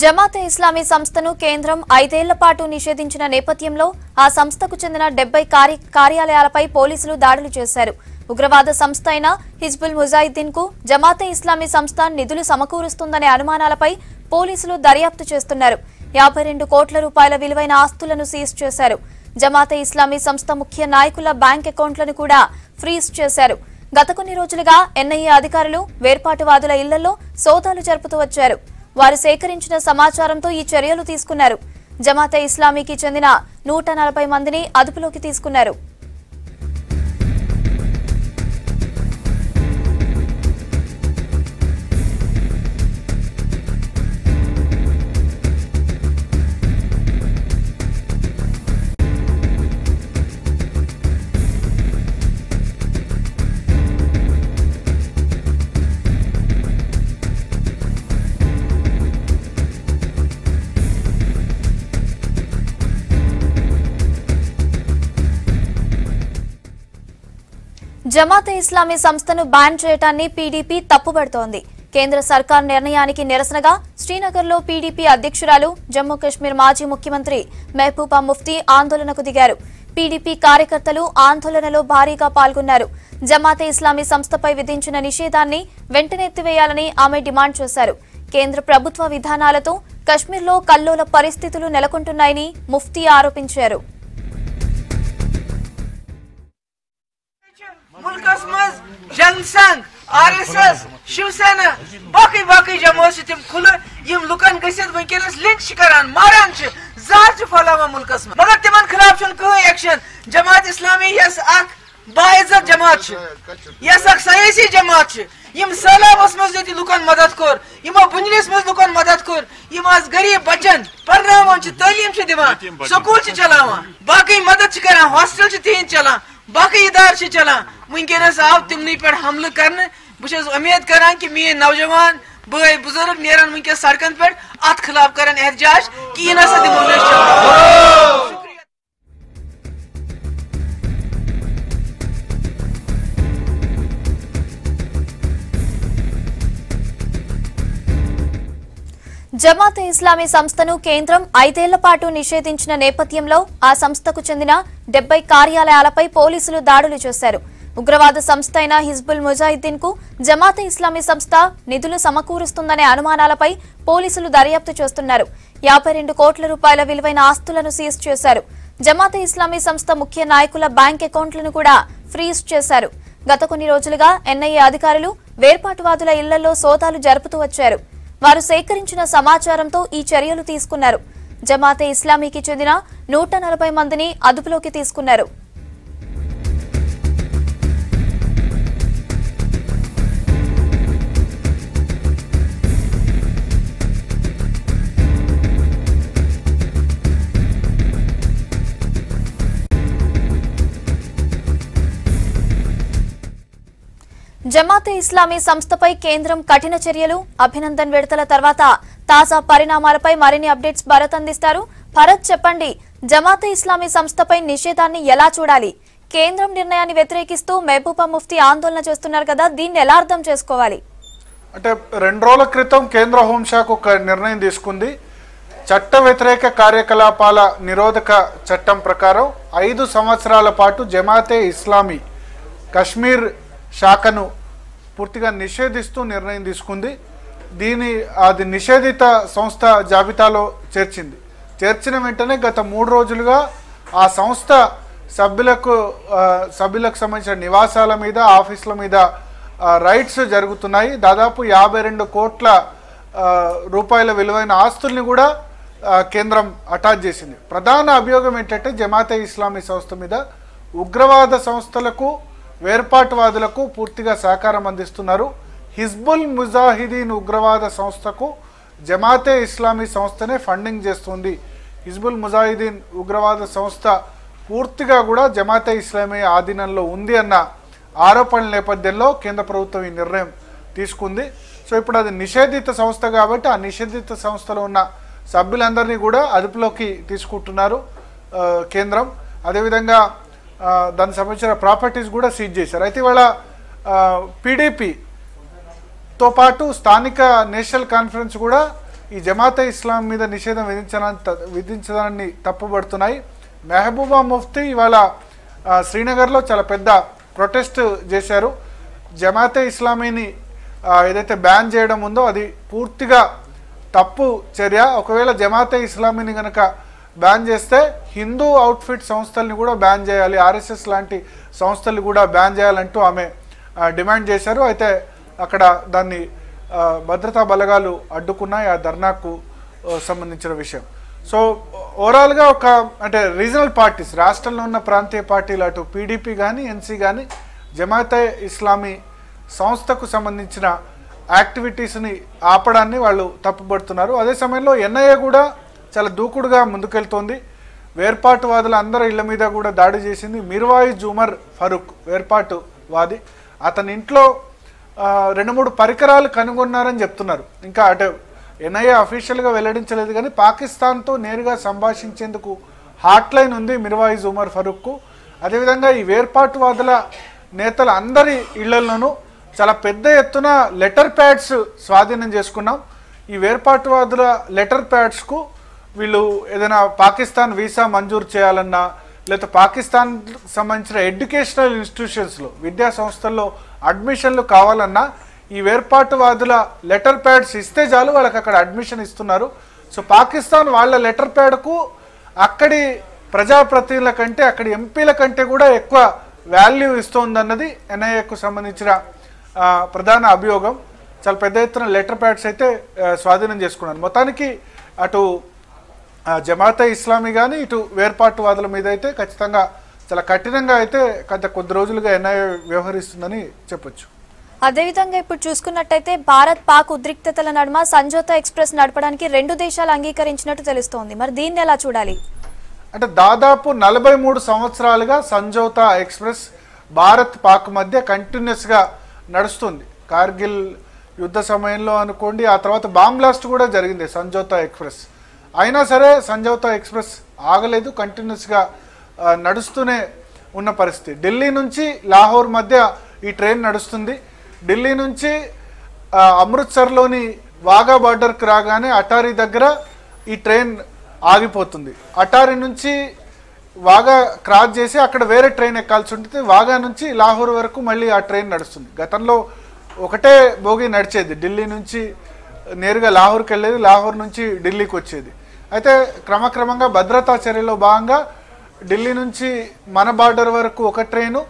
జమాతే ఇస్లామీ సంస్థను కేంద్రం 5 ఏళ్ల పాటు నిషేధించిన నేపథ్యంలో ఆ సంస్థకు చెందిన 70 కార్యాలయాలపై పోలీసులు దాడులు చేశారు. ఉగ్రవాద సంస్థ అయిన హిజ్బుల్ ముజాహిద్దీన్ కు జమాతే ఇస్లామీ సంస్థ నిధులు సమకూరుస్తుందనే అనుమానాలపై పోలీసులు దర్యాప్తు చేస్తున్నారు. 52 కోట్ల రూపాయల విలువైన ఆస్తులను సీజ్ చేశారు. జమాతే ఇస్లామీ సంస్థ ముఖ్య నాయకుల బ్యాంక్ అకౌంట్లను కూడా ఫ్రీజ్ చేశారు. గత కొన్ని రోజులుగా ఎన్ఐఏ అధికారులు వేర్పాటువాదుల ఇళ్లలో సోదాలు జరుపుతూ వచ్చారు. వారు సేకరించిన సమాచారంతో ఈ చర్యలు తీసుకున్నారు. జమాతే ఇస్లామీకి చెందిన 140 మందిని అదుపులోకి తీసుకున్నారు. జమాతే ఇస్లామీ సంస్థను బ్యాన్ చేయడాన్ని పీడీపీ తప్పుపడుతోంది. కేంద్ర సర్కార్ నిర్ణయానికి నిరసనగా శ్రీనగర్లో పీడీపీ అధ్యక్షురాలు జమ్మూ కశ్మీర్ మాజీ ముఖ్యమంత్రి మెహబూబా ముఫ్తీ ఆందోళనకు దిగారు. పీడీపీ కార్యకర్తలు ఆందోళనలో భారీగా పాల్గొన్నారు. జమాతే ఇస్లామీ సంస్థపై విధించిన నిషేధాన్ని వెంటనే ఎత్తివేయాలని ఆమె డిమాండ్ చేశారు. కేంద్ర ప్రభుత్వ విధానాలతో కశ్మీర్లో కల్లోల పరిస్థితులు నెలకొంటున్నాయని ముఫ్తీ ఆరోపించారు. मुल्कस मज जनसंघ आरएसएस शिवसेना बाकी जमात तम खुल लुकन गसित वनकस लिंक करान मारान जार फलावान मुल्कस मगर तिमन खिलाफ एक्शन जमात इस्लामी यस बाइज्जत जमात यस सयासी जमात सैलाबस मज लुकन मदद कोर बुनिस मज लुकन मदद कोर गरीब बच्चन पर्नावान तालीम दिवान स्कूल चलावान बाकी मदद कर हॉस्टल तिहद चलान बाकी इदार चलान वनकस आव तिमन पे हमल कर उम्मीद करान कि मेन नौजवान बय बुजुर्ग नेरान वनकस सड़कन पे अत खिलाफ कर एहतजाज कि यह नसा दिमो జమాతే ఇస్లామీ సంస్థను కేంద్రం 5 ఏళ్ల పాటు నిషేధించిన నేపథ్యంలో ఆ సంస్థకు చెందిన 70 కార్యాలయాలపై పోలీసులు దాడులు చేశారు. ఉగ్రవాద సంస్థ అయిన హిజ్బుల్ ముజాహిద్దీన్ కు జమాతే ఇస్లామీ సంస్థ నిధులు సమకూరుస్తుందనే అనుమానాలపై పోలీసులు దర్యాప్తు చేస్తున్నారు. 52 కోట్ల రూపాయల విలువైన ఆస్తులను సీజ్ చేశారు. జమాతే ఇస్లామీ సంస్థ ముఖ్య నాయకుల బ్యాంక్ అకౌంట్లను కూడా ఫ్రీజ్ చేశారు. గత కొన్ని రోజులుగా ఎన్ఐఏ అధికారులు వేర్పాటువాదుల ఇళ్లలో సోదాలు జరుపుతూ వచ్చారు. వారు సేకరించిన సమాచారంతో ఈ చర్యలు తీసుకున్నారు. జమాతే ఇస్లామీకి చెందిన 140 మందిని అదుపులోకి తీసుకున్నారు. జమాతే ఇస్లామీ సంస్థపై కేంద్రం కఠిన చర్యలు. అభినందన్ విడతల తర్వాత తాజా పరిణామాలపై మరిన్ని అప్డేట్స్ భరత్ అందిస్తారు. భరత్, చెప్పండి, జమాతే ఇస్లామీ సంస్థపై నిషేధాన్ని ఎలా చూడాలి? కేంద్రం నిర్ణయాన్ని వ్యతిరేకిస్తూ మెహబూబా ముఫ్తీ ఆందోళన చేస్తున్నారు కదా, దీన్ని ఎలా అర్థం చేసుకోవాలి? అంటే 2 రోజుల క్రితం కేంద్ర హోంశాఖ ఒక నిర్ణయం తీసుకుంది. చట్ట వ్యతిరేక కార్యకలాపాల నిరోధక చట్టం ప్రకారం 5 సంవత్సరాల పాటు జమాతే ఇస్లామీ కశ్మీర్ శాఖను పూర్తిగా నిషేధిస్తూ నిర్ణయం తీసుకుంది. అది నిషేధిత సంస్థ జాబితాలో చేర్చిన వెంటనే గత 3 రోజులుగా ఆ సంస్థ సభ్యులకు సంబంధించిన నివాసాల మీద, ఆఫీసుల మీద రైడ్స్ జరుగుతున్నాయి. దాదాపు 52 కోట్ల రూపాయల విలువైన ఆస్తుల్ని కూడా కేంద్రం అటాచ్ చేసింది. ప్రధాన అభియోగం ఏంటంటే జమాతే ఇస్లామీ సంస్థ మీద ఉగ్రవాద సంస్థలకు, వేర్పాటువాదులకు పూర్తిగా సహకారం అందిస్తున్నారు. హిజ్బుల్ ముజాహిదీన్ ఉగ్రవాద సంస్థకు జమాతే ఇస్లామీ సంస్థనే ఫండింగ్ చేస్తుంది. హిజ్బుల్ ముజాహిదీన్ ఉగ్రవాద సంస్థ పూర్తిగా కూడా జమాతే ఇస్లామీ ఆధీనంలో ఉంది అన్న ఆరోపణల నేపథ్యంలో కేంద్ర ప్రభుత్వం ఈ నిర్ణయం తీసుకుంది. సో ఇప్పుడు అది నిషేధిత సంస్థ కాబట్టి ఆ నిషేధిత సంస్థలో ఉన్న సభ్యులందరినీ కూడా అదుపులోకి తీసుకుంటున్నారు కేంద్రం. అదేవిధంగా దానికి సంబంధించిన ప్రాపర్టీస్ కూడా సీజ్ చేశారు. అయితే ఇవాళ పీడీపీతో పాటు స్థానిక నేషనల్ కాన్ఫరెన్స్ కూడా ఈ జమాతే ఇస్లాం మీద నిషేధం విధించడాన్ని తప్పుపడుతున్నాయి. మెహబూబా ముఫ్తీ ఇవాళ శ్రీనగర్లో చాలా పెద్ద ప్రొటెస్ట్ చేశారు. జమాతే ఇస్లామీని ఏదైతే బ్యాన్ చేయడం ఉందో అది పూర్తిగా తప్పు చర్య. ఒకవేళ జమాతే ఇస్లామీని కనుక బ్యాన్ చేస్తే హిందూ అవుట్ఫిట్ సంస్థల్ని కూడా బ్యాన్ చేయాలి, ఆర్ఎస్ఎస్ లాంటి సంస్థలు కూడా బ్యాన్ చేయాలంటూ ఆమె డిమాండ్ చేశారు. అయితే అక్కడ దాన్ని భద్రతా బలగాలు అడ్డుకున్నాయి ఆ ధర్నాకు సంబంధించిన విషయం. సో ఓవరాల్గా ఒక అంటే రీజనల్ పార్టీస్, రాష్ట్రంలో ఉన్న ప్రాంతీయ పార్టీలు అటు పీడీపీ కానీ ఎన్సీ కానీ జమాతే ఇస్లామీ సంస్థకు సంబంధించిన యాక్టివిటీస్ని ఆపడాన్ని వాళ్ళు తప్పుపడుతున్నారు. అదే సమయంలో ఎన్ఐఏ కూడా చాలా దూకుడుగా ముందుకెళ్తోంది. వేర్పాటువాదుల అందరి ఇళ్ల మీద కూడా దాడి చేసింది. మిర్వాయిజ్ ఉమర్ ఫరూక్ వేర్పాటువాది, అతని ఇంట్లో 2-3 పరికరాలు కనుగొన్నారని చెప్తున్నారు. ఇంకా అటు ఎన్ఐఏ అఫీషియల్గా వెల్లడించలేదు కానీ పాకిస్తాన్తో నేరుగా సంభాషించేందుకు హాట్లైన్ ఉంది మిర్వాయిజ్ ఉమర్ ఫరూక్కు. అదేవిధంగా ఈ వేర్పాటువాదుల నేతల అందరి ఇళ్లలోనూ చాలా పెద్ద ఎత్తున లెటర్ ప్యాడ్స్ స్వాధీనం చేసుకున్నాం. ఈ వేర్పాటువాదుల లెటర్ ప్యాడ్స్కు వీళ్ళు ఏదైనా పాకిస్తాన్ వీసా మంజూరు చేయాలన్నా, లేకపోతే పాకిస్తాన్ సంబంధించిన ఎడ్యుకేషనల్ ఇన్స్టిట్యూషన్స్లో విద్యా సంస్థల్లో అడ్మిషన్లు కావాలన్నా ఈ వేర్పాటువాదుల లెటర్ ప్యాడ్స్ ఇస్తే చాలు వాళ్ళకి అక్కడ అడ్మిషన్ ఇస్తున్నారు. సో పాకిస్తాన్ వాళ్ళ లెటర్ ప్యాడ్కు అక్కడి ప్రజాప్రతినిధుల కంటే అక్కడి ఎంపీల కంటే కూడా ఎక్కువ వాల్యూ ఇస్తోందన్నది ఎన్ఐఏకు సంబంధించిన ప్రధాన అభియోగం. చాలా పెద్ద ఎత్తున లెటర్ ప్యాడ్స్ అయితే స్వాధీనం చేసుకున్నారు. మొత్తానికి అటు జమాతే ఇస్లామీ కానీ ఇటు వేర్పాటువాదుల మీద అయితే ఖచ్చితంగా చాలా కఠినంగా అయితే కొద్ది రోజులుగా ఎన్ఐఏ వ్యవహరిస్తుందని చెప్పొచ్చు. అదేవిధంగా ఇప్పుడు చూసుకున్నట్టయితే భారత్ పాక్ ఉద్రిక్తతల నడుమ సంజోతా ఎక్స్ప్రెస్ నడపడానికి 2 దేశాలు అంగీకరించినట్టు తెలుస్తోంది. మరి దీన్ని ఎలా చూడాలి? అంటే దాదాపు 43 సంవత్సరాలుగా సంజోతా ఎక్స్ప్రెస్ భారత్ పాక్ మధ్య కంటిన్యూస్గా నడుస్తుంది. కార్గిల్ యుద్ధ సమయంలో అనుకోండి, ఆ తర్వాత బాంబ్ బ్లాస్ట్ కూడా జరిగింది సంజోతా ఎక్స్ప్రెస్. అయినా సరే సంజోతా ఎక్స్ప్రెస్ ఆగలేదు, కంటిన్యూస్గా నడుస్తూనే ఉన్న పరిస్థితి. ఢిల్లీ నుంచి లాహోర్ మధ్య ఈ ట్రైన్ నడుస్తుంది. ఢిల్లీ నుంచి అమృత్సర్లోని వాఘా బార్డర్కి రాగానే అటారీ దగ్గర ఈ ట్రైన్ ఆగిపోతుంది. అటారీ నుంచి వాఘా క్రాస్ చేసి అక్కడ వేరే ట్రైన్ ఎక్కాల్సి ఉంటుంది. వాఘా నుంచి లాహోర్ వరకు మళ్ళీ ఆ ట్రైన్ నడుస్తుంది. గతంలో ఒకటే బోగి నడిచేది, ఢిల్లీ నుంచి నేరుగా లాహోర్కి వెళ్ళేది, లాహోర్ నుంచి ఢిల్లీకి వచ్చేది. అయితే క్రమక్రమంగా భద్రతా చర్యలో భాగంగా ఢిల్లీ నుంచి మన బార్డర్ వరకు ఒక ట్రైను,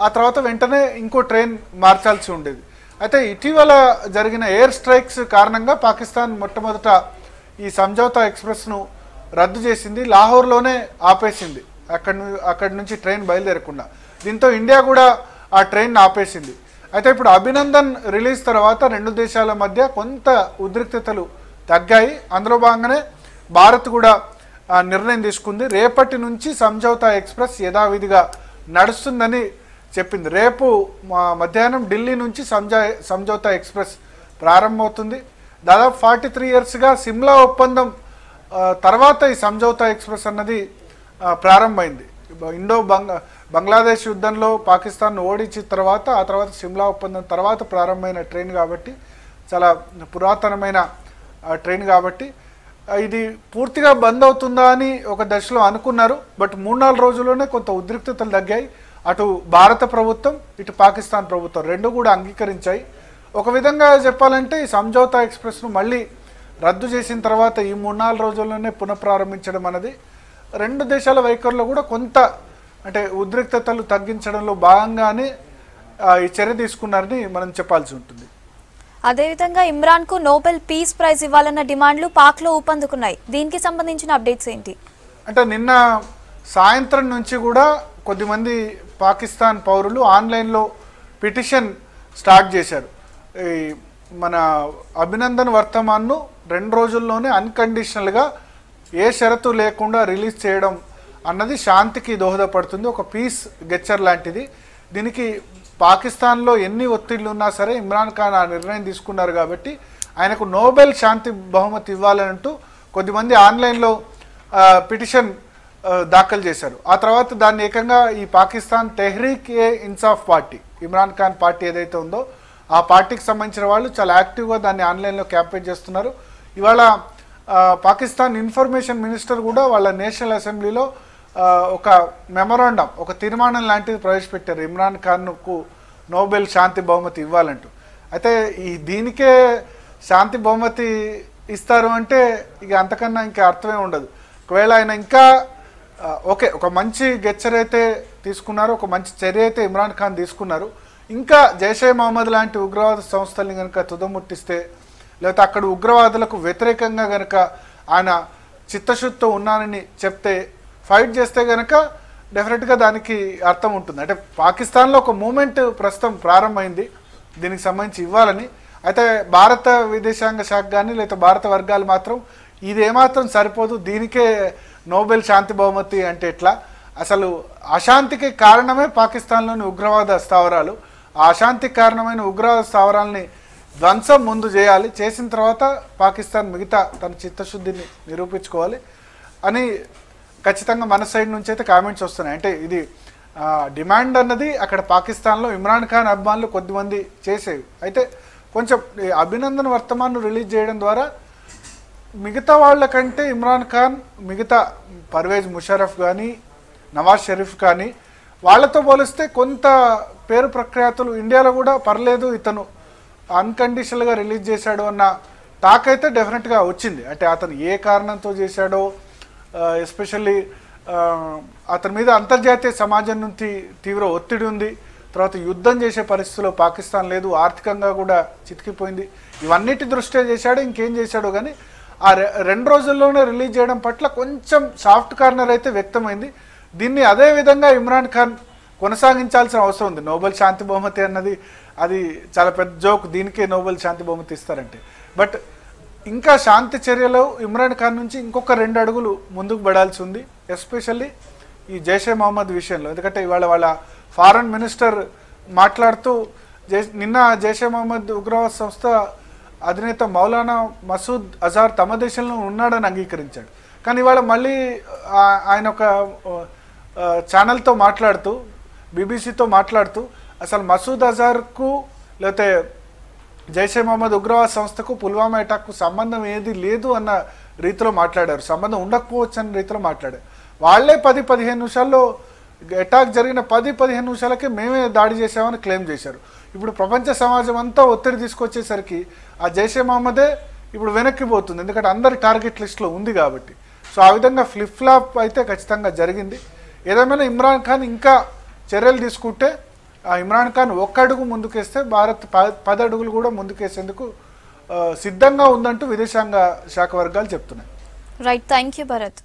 ఆ తర్వాత వెంటనే ఇంకో ట్రైన్ మార్చాల్సి ఉండేది. అయితే ఇటీవల జరిగిన ఎయిర్ స్ట్రైక్స్ కారణంగా పాకిస్తాన్ మొట్టమొదట ఈ సంజోతా ఎక్స్ప్రెస్ను రద్దు చేసింది, లాహోర్లోనే ఆపేసింది, అక్కడి నుంచి ట్రైన్ బయలుదేరకుండా. దీంతో ఇండియా కూడా ఆ ట్రైన్ ఆపేసింది. అయితే ఇప్పుడు అభినందన్ రిలీజ్ తర్వాత 2 దేశాల మధ్య కొంత ఉద్రిక్తతలు తగ్గాయి. అందులో భాగంగానే భారత్ కూడా నిర్ణయం తీసుకుంది. రేపటి నుంచి సంజోతా ఎక్స్ప్రెస్ యథావిధిగా నడుస్తుందని చెప్పింది. రేపు మధ్యాహ్నం ఢిల్లీ నుంచి సంజోతా ఎక్స్ప్రెస్ ప్రారంభమవుతుంది. దాదాపు 43 ఇయర్స్గా సిమ్లా ఒప్పందం తర్వాత ఈ సంజోతా ఎక్స్ప్రెస్ అన్నది ప్రారంభమైంది. బంగ్లాదేశ్ యుద్ధంలో పాకిస్తాన్ ఓడించిన తర్వాత, ఆ తర్వాత సిమ్లా ఒప్పందం తర్వాత ప్రారంభమైన ట్రైన్ కాబట్టి, చాలా పురాతనమైన ట్రైన్ కాబట్టి ఇది పూర్తిగా బంద్ అవుతుందా అని ఒక దశలో అనుకున్నారు. బట్ 3-4 రోజుల్లోనే కొంత ఉద్రిక్తతలు తగ్గాయి. అటు భారత ప్రభుత్వం, ఇటు పాకిస్తాన్ ప్రభుత్వం 2 కూడా అంగీకరించాయి. ఒక విధంగా చెప్పాలంటే ఈ సంజోతా ఎక్స్ప్రెస్ను మళ్ళీ రద్దు చేసిన తర్వాత ఈ 3-4 రోజుల్లోనే పునఃప్రారంభించడం అనేది 2 దేశాల వైఖరిలో కూడా కొంత అంటే ఉద్రిక్తతలు తగ్గించడంలో భాగంగానే ఈ చర్య తీసుకున్నారని మనం చెప్పాల్సి ఉంటుంది. అదేవిధంగా ఇమ్రాన్ కు నోబెల్ పీస్ ప్రైజ్ ఇవ్వాలన్న డిమాండ్లు పాక్ లో ఊపందుకున్నాయి. దీనికి సంబంధించిన అప్డేట్స్ ఏంటి? అంటే నిన్న సాయంత్రం నుంచి కూడా కొద్దిమంది పాకిస్తాన్ పౌరులు ఆన్లైన్లో పిటిషన్ స్టార్ట్ చేశారు. ఈ మన అభినందన్ వర్తమాన్ను 2 రోజుల్లోనే అన్కండిషనల్గా ఏ షరతు లేకుండా రిలీజ్ చేయడం అన్నది శాంతికి దోహదపడుతుంది, ఒక పీస్ గెచ్చర్ లాంటిది. దీనికి పాకిస్తాన్లో ఎన్ని ఒత్తిళ్లు ఉన్నా సరే ఇమ్రాన్ ఖాన్ ఆ నిర్ణయం తీసుకున్నారు కాబట్టి ఆయనకు నోబెల్ శాంతి బహుమతి ఇవ్వాలంటూ కొద్దిమంది ఆన్లైన్లో పిటిషన్ దాఖలు చేశారు. ఆ తర్వాత దాన్ని ఏకంగా ఈ పాకిస్తాన్ తెహ్రీక్ ఏ ఇన్సాఫ్ పార్టీ, ఇమ్రాన్ ఖాన్ పార్టీ ఏదైతే ఉందో ఆ పార్టీకి సంబంధించిన వాళ్ళు చాలా యాక్టివ్గా దాన్ని ఆన్లైన్లో క్యాంపెయిన్ చేస్తున్నారు. ఇవాళ పాకిస్తాన్ ఇన్ఫర్మేషన్ మినిస్టర్ కూడా వాళ్ళ నేషనల్ అసెంబ్లీలో ఒక మెమొరాండం, ఒక తీర్మానం లాంటిది ప్రవేశపెట్టారు ఇమ్రాన్ ఖాన్కు నోబెల్ శాంతి బహుమతి ఇవ్వాలంటూ. అయితే దీనికే శాంతి బహుమతి ఇస్తారు అంటే ఇక అంతకన్నా ఇంకా అర్థమే ఉండదు. ఒకవేళ ఆయన ఇంకా ఓకే, ఒక మంచి గెచ్చర్ అయితే తీసుకున్నారు, ఒక మంచి చర్య అయితే ఇమ్రాన్ ఖాన్ తీసుకున్నారు. ఇంకా జైషే మహమ్మద్ లాంటి ఉగ్రవాద సంస్థల్ని కనుక తుదముట్టిస్తే, లేకపోతే అక్కడ ఉగ్రవాదులకు వ్యతిరేకంగా కనుక ఆయన చిత్తశుద్ధితో ఉన్నానని చెప్తే, ఫైట్ చేస్తే కనుక డెఫినెట్గా దానికి అర్థం ఉంటుంది. అంటే పాకిస్తాన్లో ఒక మూమెంట్ ప్రస్తుతం ప్రారంభమైంది దీనికి సంబంధించి ఇవ్వాలని. అయితే భారత విదేశాంగ శాఖ కానీ లేదా భారత వర్గాలు మాత్రం ఇది ఏమాత్రం సరిపోదు, దీనికే నోబెల్ శాంతి బహుమతి అంటే ఎట్లా, అసలు అశాంతికి కారణమే పాకిస్తాన్లోని ఉగ్రవాద స్థావరాలు, ఆ అశాంతికి కారణమైన ఉగ్రవాద స్థావరాలని ధ్వంసం ముందు చేయాలి, చేసిన తర్వాత పాకిస్తాన్ మిగతా తన చిత్తశుద్ధిని నిరూపించుకోవాలి అని ఖచ్చితంగా మన సైడ్ నుంచి అయితే కామెంట్స్ వస్తున్నాయి. అంటే ఇది డిమాండ్ అన్నది అక్కడ పాకిస్తాన్లో ఇమ్రాన్ ఖాన్ అభిమానులు కొద్దిమంది చేసేవి. అయితే కొంచెం అభినందన వర్తమానం రిలీజ్ చేయడం ద్వారా మిగతా వాళ్ళకంటే ఇమ్రాన్ ఖాన్, మిగతా పర్వేజ్ ముషరఫ్ కానీ నవాజ్ షరీఫ్ కానీ వాళ్ళతో పోలిస్తే కొంత పేరు ప్రఖ్యాతులు ఇండియాలో కూడా పర్లేదు, ఇతను అన్కండిషనల్గా రిలీజ్ చేశాడు అన్న టాక్ అయితే డెఫినెట్గా వచ్చింది. అంటే అతను ఏ కారణంతో చేశాడో, ఎస్పెషల్లీ అతని మీద అంతర్జాతీయ సమాజం నుంచి తీవ్ర ఒత్తిడి ఉంది, తర్వాత యుద్ధం చేసే పరిస్థితిలో పాకిస్తాన్ లేదు, ఆర్థికంగా కూడా చితికిపోయింది, ఇవన్నిటి దృష్ట్యా చేశాడో ఇంకేం చేశాడో కానీ ఆ 2 రోజుల్లోనే రిలీజ్ చేయడం పట్ల కొంచెం సాఫ్ట్ కార్నర్ అయితే వ్యక్తమైంది. దీన్ని అదే విధంగా ఇమ్రాన్ ఖాన్ కొనసాగించాల్సిన అవసరం ఉంది. నోబెల్ శాంతి బహుమతి అన్నది అది చాలా పెద్ద జోక్, దీనికే నోబెల్ శాంతి బహుమతి ఇస్తారంటే. బట్ ఇంకా శాంతి చర్యలో ఇమ్రాన్ ఖాన్ నుంచి ఇంకొక 2 అడుగులు ముందుకు పడాల్సి ఉంది, ఎస్పెషల్లీ ఈ జైషే మహమ్మద్ విషయంలో. ఎందుకంటే ఇవాళ వాళ్ళ ఫారెన్ మినిస్టర్ మాట్లాడుతూ నిన్న జైషే మహమ్మద్ ఉగ్రవాద సంస్థ అధినేత మౌలానా మసూద్ అజార్ తమ దేశంలో ఉన్నాడని అంగీకరించాడు. కానీ ఇవాళ మళ్ళీ ఆయన ఒక ఛానల్తో మాట్లాడుతూ, బీబీసీతో మాట్లాడుతూ అసలు మసూద్ అజార్కు లేకపోతే జైషే మహమ్మద్ ఉగ్రవాద సంస్థకు పుల్వామా అటాక్కు సంబంధం ఏది లేదు అన్న రీతిలో మాట్లాడారు, సంబంధం ఉండకపోవచ్చు అన్న రీతిలో మాట్లాడారు. వాళ్ళే 10-15 నిమిషాల్లో అటాక్ జరిగిన 10-15 నిమిషాలకే మేమే దాడి చేసామని క్లెయిమ్ చేశారు. ఇప్పుడు ప్రపంచ సమాజం అంతా ఒత్తిడి తీసుకొచ్చేసరికి ఆ జైషే మహమ్మదే ఇప్పుడు వెనక్కిపోతుంది, ఎందుకంటే అందరి టార్గెట్ లిస్ట్లో ఉంది కాబట్టి. సో ఆ విధంగా ఫ్లిప్ ఫ్లాప్ అయితే ఖచ్చితంగా జరిగింది. ఏదేమైనా ఇమ్రాన్ ఖాన్ ఇంకా చర్యలు తీసుకుంటే, ఇమ్రాన్ ఖాన్ 1 అడుగు ముందుకేస్తే భారత్ 10 అడుగులు కూడా ముందుకేసేందుకు సిద్ధంగా ఉందంటూ విదేశాంగ శాఖ వర్గాలు చెప్తున్నాయి. Right, thank you Bharat.